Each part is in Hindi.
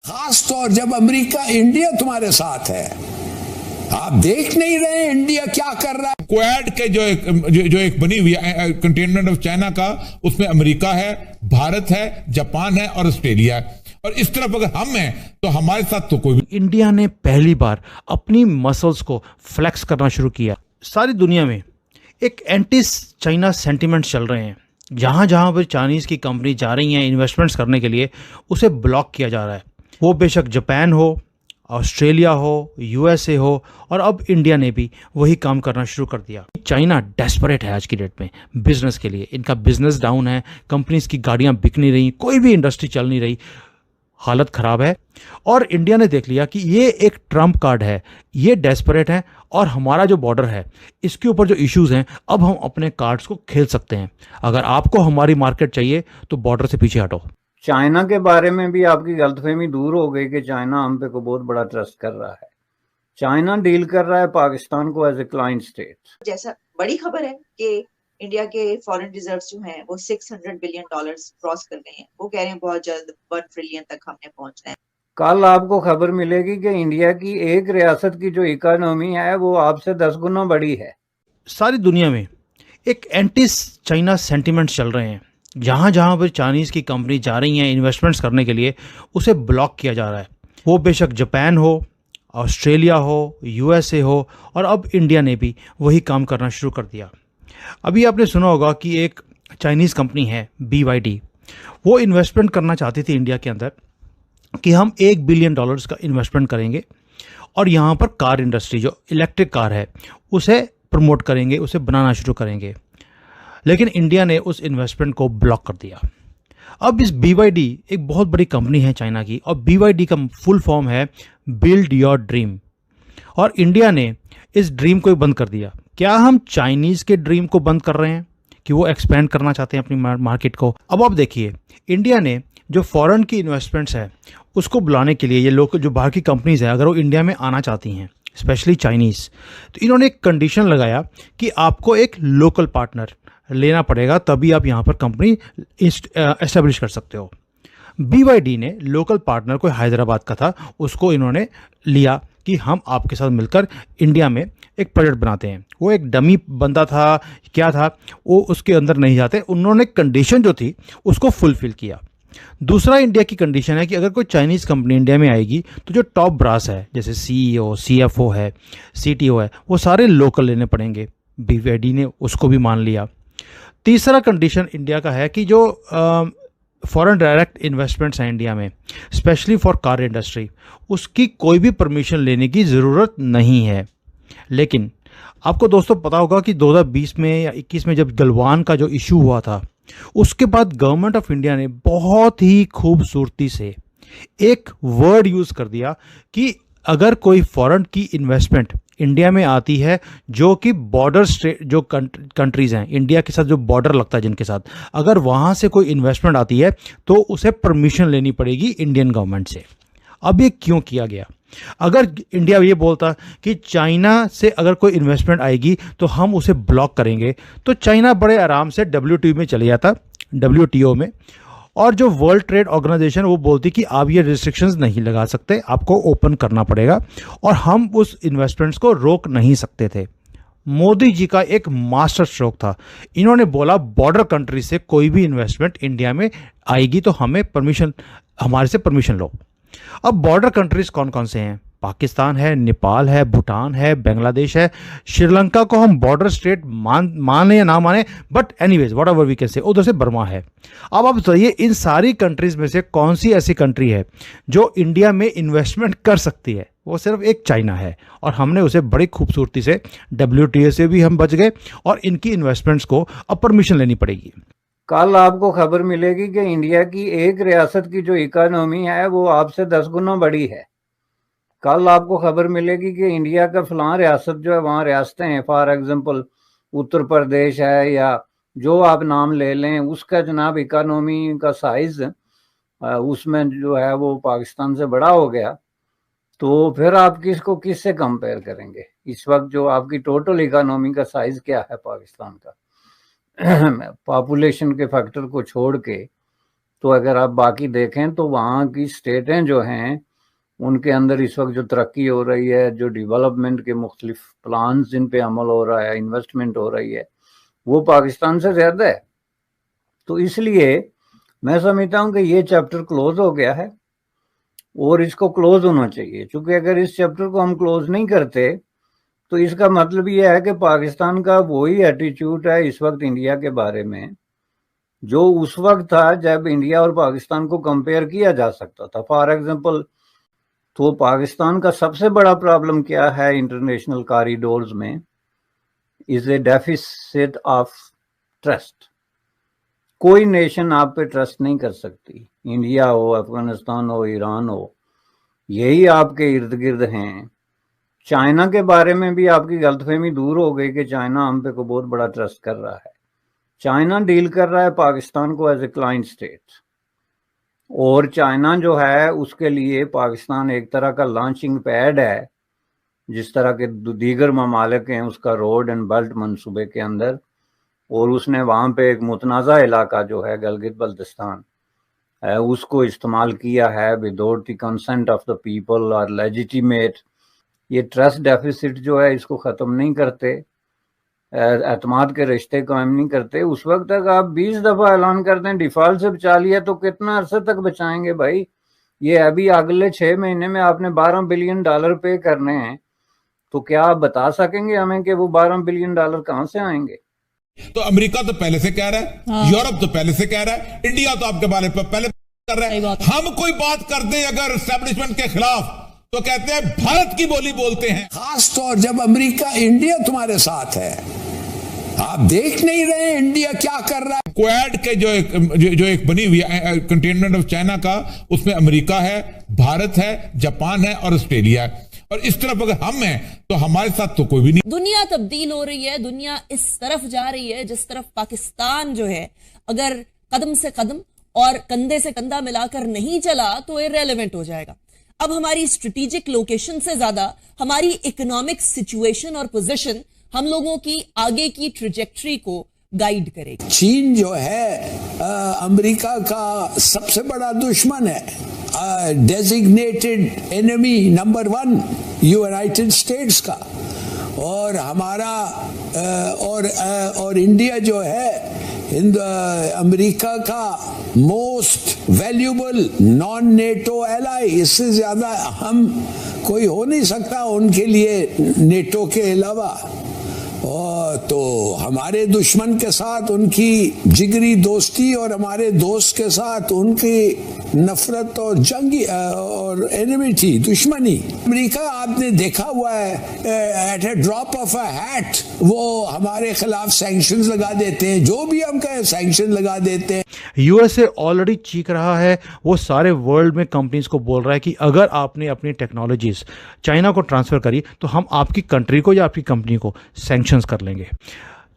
खास तौर जब अमेरिका इंडिया तुम्हारे साथ है, आप देख नहीं रहे इंडिया क्या कर रहा है। क्वाड के जो एक बनी हुई है कंटेनमेंट ऑफ चाइना का, उसमें अमेरिका है, भारत है, जापान है और ऑस्ट्रेलिया है। और इस तरफ अगर हम हैं तो हमारे साथ तो कोई भी। इंडिया ने पहली बार अपनी मसल्स को फ्लेक्स करना शुरू किया। सारी दुनिया में एक एंटी चाइना सेंटिमेंट चल रहे हैं। जहां जहां पर चाइनीज़ की कंपनी जा रही हैं इन्वेस्टमेंट्स करने के लिए, उसे ब्लॉक किया जा रहा है। वो बेशक जापान हो, ऑस्ट्रेलिया हो, यूएसए हो, और अब इंडिया ने भी वही काम करना शुरू कर दिया। चाइना डेस्परेट है आज की डेट में बिजनेस के लिए। इनका बिजनेस डाउन है, कंपनीज की गाड़ियां बिक नहीं रही, कोई भी इंडस्ट्री चल नहीं रही, हालत खराब है। और इंडिया ने देख लिया कि ये एक ट्रम्प कार्ड है, ये डेस्परेट है, और हमारा जो बॉर्डर है इसके ऊपर जो इश्यूज हैं, अब हम अपने कार्ड्स को खेल सकते हैं। अगर आपको हमारी मार्केट चाहिए तो बॉर्डर से पीछे हटो। चाइना के बारे में भी आपकी गलतफहमी दूर हो गई कि चाइना हम पे को बहुत बड़ा ट्रस्ट कर रहा है। चाइना डील कर रहा है पाकिस्तान को एज ए क्लाइंट स्टेट। जैसा बड़ी खबर है कि इंडिया के फॉरेन रिजर्व्स जो हैं वो $600 बिलियन क्रॉस कर गए हैं। वो कह रहे हैं बहुत जल्द 1 ट्रिलियन तक हमने पहुंचना है। कल आपको खबर मिलेगी कि इंडिया की एक रियासत की जो इकोनॉमी है वो आपसे 10 गुना बड़ी है। सारी दुनिया में एक एंटी चाइना सेंटिमेंट चल रहे हैं। जहां जहां पर चाइनीज़ की कंपनी जा रही हैं इन्वेस्टमेंट्स करने के लिए, उसे ब्लॉक किया जा रहा है। वो बेशक जापान हो, ऑस्ट्रेलिया हो, यूएसए हो, और अब इंडिया ने भी वही काम करना शुरू कर दिया। अभी आपने सुना होगा कि एक चाइनीज़ कंपनी है BYD, वो इन्वेस्टमेंट करना चाहती थी इंडिया के अंदर कि हम $1 बिलियन का इन्वेस्टमेंट करेंगे और यहाँ पर कार इंडस्ट्री जो इलेक्ट्रिक कार है उसे प्रमोट करेंगे, उसे बनाना शुरू करेंगे। लेकिन इंडिया ने उस इन्वेस्टमेंट को ब्लॉक कर दिया। अब इस BYD एक बहुत बड़ी कंपनी है चाइना की, और BYD का फुल फॉर्म है बिल्ड योर ड्रीम, और इंडिया ने इस ड्रीम को बंद कर दिया। क्या हम चाइनीज़ के ड्रीम को बंद कर रहे हैं कि वो एक्सपेंड करना चाहते हैं अपनी मार्केट को? अब आप देखिए, इंडिया ने जो फॉरेन की इन्वेस्टमेंट्स है उसको बुलाने के लिए, ये लोकल जो बाहर की कंपनीज़ हैं अगर वो इंडिया में आना चाहती हैं, स्पेशली चाइनीज़, तो इन्होंने एक कंडीशन लगाया कि आपको एक लोकल पार्टनर लेना पड़ेगा, तभी आप यहाँ पर कंपनी एस्टेब्लिश कर सकते हो। BYD ने लोकल पार्टनर कोई हैदराबाद का था, उसको इन्होंने लिया कि हम आपके साथ मिलकर इंडिया में एक प्रोजेक्ट बनाते हैं। वो एक डमी बंदा था, क्या था वो उसके अंदर नहीं जाते। उन्होंने कंडीशन जो थी उसको फुलफिल किया। दूसरा इंडिया की कंडीशन है कि अगर कोई चाइनीज़ कंपनी इंडिया में आएगी तो जो टॉप ब्रास है, जैसे CEO, CFO है, CTO है, वो सारे लोकल लेने पड़ेंगे। BYD ने उसको भी मान लिया। तीसरा कंडीशन इंडिया का है कि जो फॉरेन डायरेक्ट इन्वेस्टमेंट्स हैं इंडिया में, स्पेशली फॉर कार इंडस्ट्री, उसकी कोई भी परमिशन लेने की ज़रूरत नहीं है। लेकिन आपको दोस्तों पता होगा कि 2020 में या 21 में जब गलवान का जो इशू हुआ था, उसके बाद गवर्नमेंट ऑफ इंडिया ने बहुत ही खूबसूरती से एक वर्ड यूज़ कर दिया कि अगर कोई फॉरेन की इन्वेस्टमेंट इंडिया में आती है, जो कि बॉर्डर स्टेट जो कंट्रीज़ हैं इंडिया के साथ, जो बॉर्डर लगता है जिनके साथ, अगर वहाँ से कोई इन्वेस्टमेंट आती है तो उसे परमिशन लेनी पड़ेगी इंडियन गवर्नमेंट से। अब ये क्यों किया गया? अगर इंडिया ये बोलता कि चाइना से अगर कोई इन्वेस्टमेंट आएगी तो हम उसे ब्लॉक करेंगे, तो चाइना बड़े आराम से WTO में चले जाता, WTO में, और जो वर्ल्ड ट्रेड ऑर्गेनाइजेशन वो बोलती कि आप ये रिस्ट्रिक्शंस नहीं लगा सकते, आपको ओपन करना पड़ेगा, और हम उस इन्वेस्टमेंट्स को रोक नहीं सकते थे। मोदी जी का एक मास्टर स्ट्रोक था। इन्होंने बोला बॉर्डर कंट्री से कोई भी इन्वेस्टमेंट इंडिया में आएगी तो हमारे से परमिशन लो। अब बॉर्डर कंट्रीज कौन कौन से हैं? पाकिस्तान है, नेपाल है, भूटान है, बांग्लादेश है, श्रीलंका को हम बॉर्डर स्टेट माने या ना माने, but anyways whatever we can say, उधर से बर्मा है। अब आप बताइए इन सारी कंट्रीज में से कौन सी ऐसी कंट्री है जो इंडिया में इन्वेस्टमेंट कर सकती है? वो सिर्फ एक चाइना है, और हमने उसे बड़ी खूबसूरती से WTO से भी हम बच गए, और इनकी इन्वेस्टमेंट्स को अब परमिशन लेनी पड़ेगी। कल आपको खबर मिलेगी कि इंडिया की एक रियासत की जो इकोनॉमी है वो आपसे 10 गुना बड़ी है। कल आपको खबर मिलेगी कि इंडिया का फलां रियासत जो है, वहाँ रियासतें हैं, फॉर एग्जांपल उत्तर प्रदेश है या जो आप नाम ले लें, उसका जनाब इकोनॉमी का साइज उसमें जो है वो पाकिस्तान से बड़ा हो गया। तो फिर आप किससे कंपेयर करेंगे? इस वक्त जो आपकी टोटल इकोनॉमी का साइज क्या है पाकिस्तान का, पॉपुलेशन के फैक्टर को छोड़ के, तो अगर आप बाकी देखें तो वहाँ की स्टेटें जो हैं उनके अंदर इस वक्त जो तरक्की हो रही है, जो डेवलपमेंट के मुख्तलिफ प्लान जिन पे अमल हो रहा है, इन्वेस्टमेंट हो रही है, वो पाकिस्तान से ज़्यादा है। तो इसलिए मैं समझता हूँ कि ये चैप्टर क्लोज हो गया है और इसको क्लोज होना चाहिए, क्योंकि अगर इस चैप्टर को हम क्लोज नहीं करते तो इसका मतलब ये है कि पाकिस्तान का वही एटीट्यूड है इस वक्त इंडिया के बारे में जो उस वक्त था जब इंडिया और पाकिस्तान को कंपेयर किया जा सकता था। फॉर एग्जांपल, तो पाकिस्तान का सबसे बड़ा प्रॉब्लम क्या है इंटरनेशनल कॉरिडोर्स में, is a deficit of trust. कोई नेशन आप पे ट्रस्ट नहीं कर सकती, इंडिया हो, अफगानिस्तान हो, ईरान हो, यही आपके इर्द गिर्द हैं। चाइना के बारे में भी आपकी गलतफहमी दूर हो गई कि चाइना हम पे को बहुत बड़ा ट्रस्ट कर रहा है। चाइना डील कर रहा है पाकिस्तान को एज ए क्लाइंट स्टेट, और चाइना जो है उसके लिए पाकिस्तान एक तरह का लॉन्चिंग पैड है, जिस तरह के दीगर ममालिक हैं उसका रोड एंड बेल्ट मंसूबे के अंदर। और उसने वहाँ पे एक मुतनाज़ा इलाका जो है गिलगित बल्तिस्तान है उसको इस्तेमाल किया है without the consent of the people और लेजिटिमेट। ये ट्रस्ट डेफिसिट जो है इसको ख़त्म नहीं करते, एतमाद के रिश्ते कायम नहीं करते। उस वक्त तक आप 20 दफ़ा ऐलान करते हैं डिफ़ॉल्ट से बचा लिया, तो कितना अरसे तक बचाएंगे भाई? ये अभी अगले 6 महीने में आपने $12 बिलियन पे करने हैं, तो क्या आप बता सकेंगे हमें कि वो $12 बिलियन कहाँ से आएंगे? तो अमेरिका तो पहले से कह रहा है, यूरोप तो पहले से कह रहा है, इंडिया तो आपके बारे में पहले कर रहा है। हम कोई बात करते हैं अगर एस्टेब्लिशमेंट के खिलाफ तो कहते हैं भारत की बोली बोलते हैं। खास तौर जब अमेरिका, इंडिया तुम्हारे साथ है, आप देख नहीं रहे इंडिया क्या कर रहा है। क्वाड के जो एक बनी हुई कंटेनमेंट ऑफ चाइना का, उसमें अमेरिका है, भारत है, जापान है और ऑस्ट्रेलिया है। और इस तरफ अगर हम हैं तो हमारे साथ तो कोई भी नहीं। दुनिया तब्दील हो रही है, दुनिया इस तरफ जा रही है जिस तरफ पाकिस्तान जो है अगर कदम से कदम और कंधे से कंधा मिलाकर नहीं चला तो इररेलेवेंट हो जाएगा। अब हमारी स्ट्रेटेजिक लोकेशन से ज्यादा हमारी इकोनॉमिक सिचुएशन और पोजीशन हम लोगों की आगे की ट्रेजेक्टरी को गाइड करेगी। चीन जो है अमेरिका का सबसे बड़ा दुश्मन है, designated enemy number 1 United states का। और हमारा और इंडिया जो है अमेरिका का most valuable non NATO ally. इससे ज्यादा हम कोई हो नहीं सकता उनके लिए नेटो के अलावा। और तो हमारे दुश्मन के साथ उनकी जिगरी दोस्ती और हमारे दोस्त के साथ उनकी नफरत और जंगी और एनिमिटी, दुश्मनी। अमेरिका आपने देखा हुआ है at a drop of a hat वो हमारे खिलाफ सैंक्शंस लगा देते हैं, जो भी हम कहें सैंक्शन लगा देते हैं। यूएसए ऑलरेडी चीख रहा है, वो सारे वर्ल्ड में कंपनीज को बोल रहा है कि अगर आपने अपनी टेक्नोलॉजीज चाइना को ट्रांसफर करी तो हम आपकी कंट्री को या आपकी कंपनी को सैंक्शंस कर लेंगे।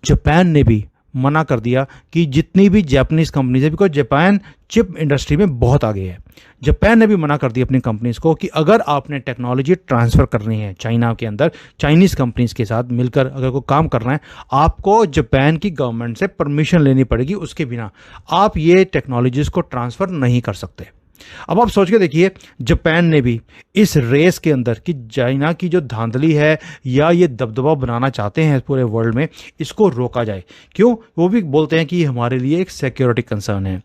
जापान ने भी मना कर दिया कि जितनी भी जापानीज कंपनीज है, बिकॉज जापान चिप इंडस्ट्री में बहुत आगे है, जापान ने भी मना कर दिया अपनी कंपनीज को कि अगर आपने टेक्नोलॉजी ट्रांसफ़र करनी है चाइना के अंदर, चाइनीज़ कंपनीज के साथ मिलकर अगर कोई काम करना है, आपको जापान की गवर्नमेंट से परमिशन लेनी पड़ेगी, उसके बिना आप ये टेक्नोलॉजीज़ को ट्रांसफ़र नहीं कर सकते। अब आप सोच के देखिए, जापान ने भी इस रेस के अंदर कि चाइना की जो धांधली है या ये दबदबा बनाना चाहते हैं पूरे वर्ल्ड में, इसको रोका जाए। क्यों? वो भी बोलते हैं कि ये हमारे लिए एक सिक्योरिटी कंसर्न है।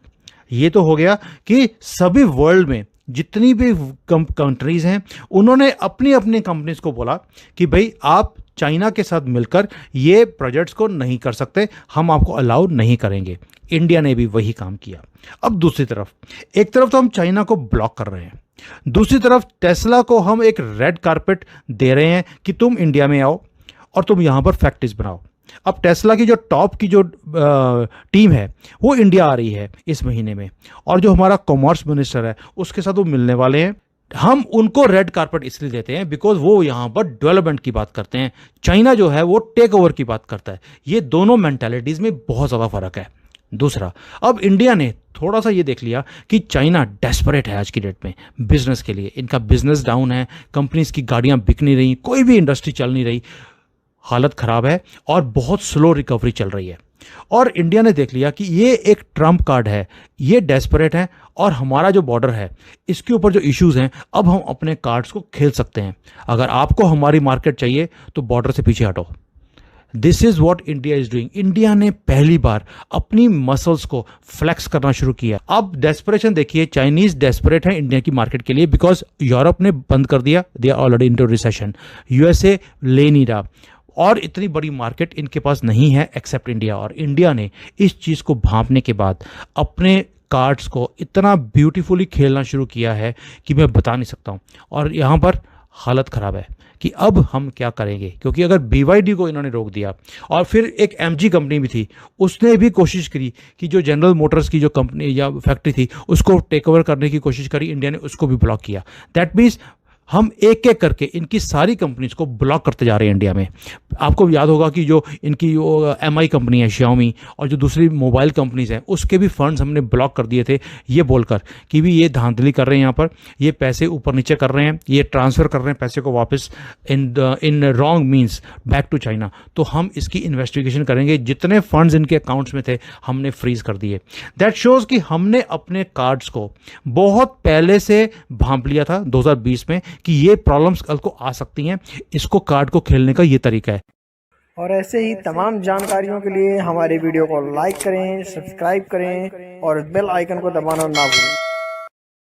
ये तो हो गया कि सभी वर्ल्ड में जितनी भी कंट्रीज हैं उन्होंने अपनी अपनी कंपनीज को बोला कि भाई आप चाइना के साथ मिलकर ये प्रोजेक्ट्स को नहीं कर सकते, हम आपको अलाउ नहीं करेंगे। इंडिया ने भी वही काम किया। अब दूसरी तरफ, एक तरफ तो हम चाइना को ब्लॉक कर रहे हैं, दूसरी तरफ टेस्ला को हम एक रेड कारपेट दे रहे हैं कि तुम इंडिया में आओ और तुम यहाँ पर फैक्ट्रीज बनाओ। अब टेस्ला की जो टॉप की जो टीम है वो इंडिया आ रही है इस महीने में, और जो हमारा कॉमर्स मिनिस्टर है उसके साथ वो मिलने वाले हैं। हम उनको रेड कारपेट इसलिए देते हैं बिकॉज वो यहाँ पर डेवलपमेंट की बात करते हैं, चाइना जो है वो टेक ओवर की बात करता है। ये दोनों मेंटालिटीज़ में बहुत ज़्यादा फर्क है। दूसरा, अब इंडिया ने थोड़ा सा ये देख लिया कि चाइना डेस्परेट है आज की डेट में बिजनेस के लिए, इनका बिजनेस डाउन है, कंपनीज की गाड़ियाँ बिक नहीं रही, कोई भी इंडस्ट्री चल नहीं रही। हालत ख़राब है और बहुत स्लो रिकवरी चल रही है। और इंडिया ने देख लिया कि ये एक ट्रम्प कार्ड है, ये डेस्परेट है और हमारा जो बॉर्डर है इसके ऊपर जो इश्यूज़ हैं, अब हम अपने कार्ड्स को खेल सकते हैं। अगर आपको हमारी मार्केट चाहिए तो बॉर्डर से पीछे हटो। This is what India is doing. India ने पहली बार अपनी मसल्स को फ्लेक्स करना शुरू किया। अब डेस्परेशन देखिए, चाइनीज़ डेस्परेट है इंडिया की मार्केट के लिए बिकॉज यूरोप ने बंद कर दिया, they are already into recession, USA ले नहीं रहा और इतनी बड़ी मार्केट इनके पास नहीं है एक्सेप्ट इंडिया। और इंडिया ने इस चीज़ को भांपने के बाद अपने कार्ड्स को इतना ब्यूटीफुली खेलना शुरू किया है कि मैं बता नहीं सकता हूँ। और यहाँ पर हालत ख़राब है कि अब हम क्या करेंगे, क्योंकि अगर BYD को इन्होंने रोक दिया और फिर एक MG कंपनी भी थी, उसने भी कोशिश करी कि जो जनरल मोटर्स की जो कंपनी या फैक्ट्री थी उसको टेक ओवर करने की कोशिश करी, इंडिया ने उसको भी ब्लॉक किया। दैट मीन्स हम एक एक करके इनकी सारी कंपनीज को ब्लॉक करते जा रहे हैं इंडिया में। आपको याद होगा कि जो इनकी MI कंपनी है, Xiaomi, और जो दूसरी मोबाइल कंपनीज हैं उसके भी फंड्स हमने ब्लॉक कर दिए थे, ये बोलकर कि भी ये धांधली कर रहे हैं, यहाँ पर ये पैसे ऊपर नीचे कर रहे हैं, ये ट्रांसफ़र कर रहे हैं पैसे को वापस in wrong means back to China. तो हम इसकी इन्वेस्टिगेशन करेंगे। जितने फंड्स इनके अकाउंट्स में थे हमने फ्रीज कर दिए। दैट शोज़ कि हमने अपने कार्ड्स को बहुत पहले से भांप लिया था 2020 में कि ये प्रॉब्लम्स कल को आ सकती हैं। इसको कार्ड को खेलने का ये तरीका है। और ऐसे ही तमाम जानकारियों के लिए हमारे वीडियो को लाइक करें, सब्सक्राइब करें और बेल आइकन को दबाना ना भूलें।